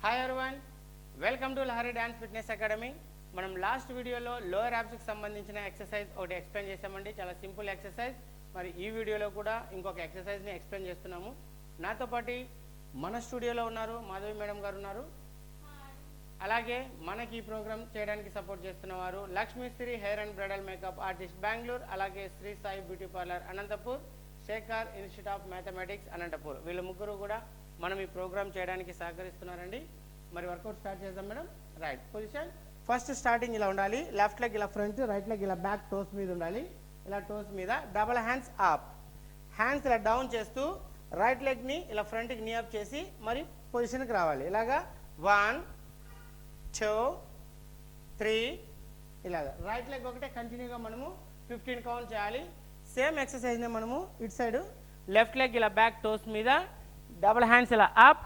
Hi everyone, welcome to Lahari dance fitness academy. మనం last వీడియోలో lower యాబ్స్కి సంబంధించిన ఎక్సర్సైజ్ ఒకటి ఎక్స్ప్లెయిన్ చేసామండి. చాలా సింపుల్ ఎక్సర్సైజ్. మరి ఈ వీడియోలో కూడా ఇంకొక ఎక్సర్సైజ్ని ఎక్స్ప్లెయిన్ చేస్తున్నాము. నాతో పాటు మన స్టూడియోలో ఉన్నారు మాధవి మేడం గారు ఉన్నారు. అలాగే మనకి ఈ ప్రోగ్రామ్ చేయడానికి సపోర్ట్ చేస్తున్నవారు Lakshmi Sri hair and bridal makeup artist Bengaluru, అలాగే Sri Sai beauty parlour Anantapur, Shekhar institute of mathematics Anantapur. వీళ్ళ ముగ్గురు కూడా మనం ఈ ప్రోగ్రామ్ చేయడానికి సహకరిస్తున్నారండి. మరి వర్కౌట్ స్టార్ట్ చేద్దాం madam. Right position. First starting ఇలా ఉండాలి. లెఫ్ట్ లెగ్ ఇలా ఫ్రంట్, రైట్ లెగ్ ఇలా బ్యాక్ టోస్ మీద ఉండాలి. ఇలా టోస్ మీద డబల్ హ్యాండ్స్ అప్, హ్యాండ్స్ ఇలా డౌన్ చేస్తూ రైట్ లెగ్ని ఇలా ఫ్రంట్కి నీ అప్ చేసి మరి పొజిషన్కి రావాలి. ఇలాగా 1 2 3 ఇలాగా. రైట్ లెగ్ ఒకటే కంటిన్యూగా మనము 15 కౌంట్ చేయాలి. సేమ్ ఎక్సర్సైజ్ని మనము ఇటు సైడ్ లెఫ్ట్ లెగ్ ఇలా బ్యాక్ టోస్ మీద డబల్ హ్యాండ్స్ ఇలా అప్,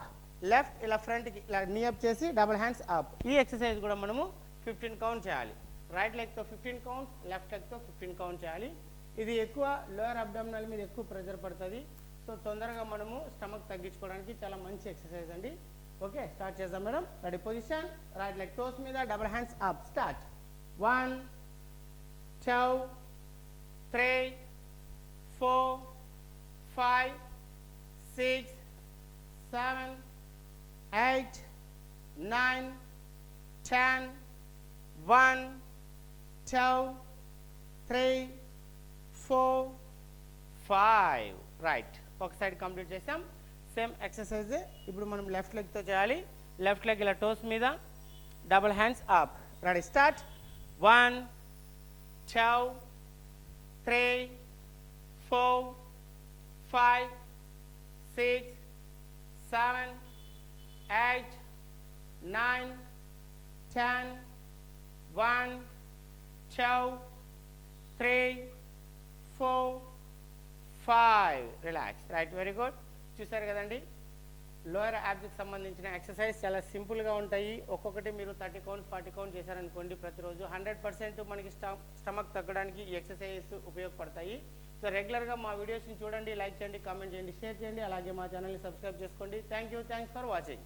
లెఫ్ట్ ఇలా ఫ్రంట్కి ఇలా నీ అప్ చేసి డబల్ హ్యాండ్స్ అప్. ఈ ఎక్సర్సైజ్ కూడా మనము 15 కౌంట్ చేయాలి. రైట్ లెగ్తో 15 కౌంట్స్, లెఫ్ట్ లెగ్తో 15 కౌంట్ చేయాలి. ఇది ఎక్కువ లోయర్ అబ్డామినల్ మీద ఎక్కువ ప్రెజర్ పడుతుంది. సో తొందరగా మనము స్టమక్ తగ్గించుకోవడానికి చాలా మంచి ఎక్సర్సైజ్ అండి. ఓకే, స్టార్ట్ చేద్దాం madam. Ready position. Right leg toes మీద double hands up. Start. 1 2 3 4 5 6 7 8 9 10 1 2 3 4 5. Right, ఒక సైడ్ కంప్లీట్ చేసాం. సేమ్ ఎక్సర్సైజ్ ఇప్పుడు మనం లెఫ్ట్ లెగ్తో చేయాలి. లెఫ్ట్ లెగ్ ఇలా టోస్ మీద double hands up. Ready start. 1 2 3 4 5 6 7 8 9 10 1 2 3 4 5. Relax. Right, very good. చూసారు కదండి, లోయర్ యాబ్స్కి సంబంధించిన ఎక్సర్సైజ్ చాలా సింపుల్గా ఉంటాయి. ఒక్కొక్కటి మీరు 30 కౌంట్స్ 40 కౌంట్ చేశారనుకోండి ప్రతిరోజు 100% మనకి స్టమక్ తగ్గడానికి ఈ ఎక్సర్సైజెస్ ఉపయోగపడతాయి. సో రెగ్యులర్గా మా వీడియోస్ని చూడండి, లైక్ చేయండి, కామెంట్ చేయండి, షేర్ చేయండి. అలాగే మా ఛానల్ని సబ్స్క్రైబ్ చేసుకోండి. Thanks for watching.